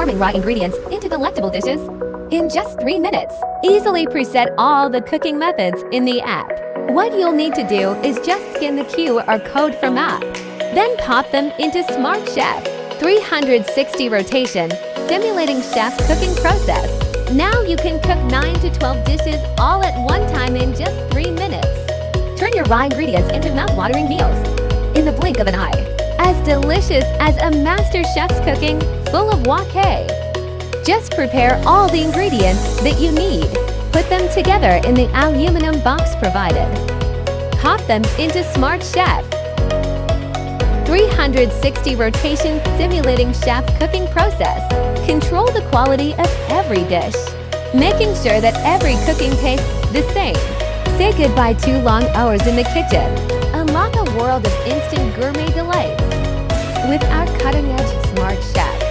transforming raw ingredients into delectable dishes in just 3 minutes. Easily preset all the cooking methods in the app. What you'll need to do is just scan the QR code from app. Then pop them into Smart Chef 360 rotation, simulating chef cooking process. Now you can cook 9 to 12 dishes all at one time in just 3 minutes. Turn your raw ingredients into mouth-watering meals in the blink of an eye. As delicious as a master chef's cooking, full of wok. Just prepare all the ingredients that you need. Put them together in the aluminum box provided. Pop them into Smart Chef 360 rotation, simulating chef cooking process. Control the quality of every dish, making sure that every cooking tastes the same. Say goodbye to long hours in the kitchen. Unlock a world of instant gourmet delights with our cutting-edge Smart Chef.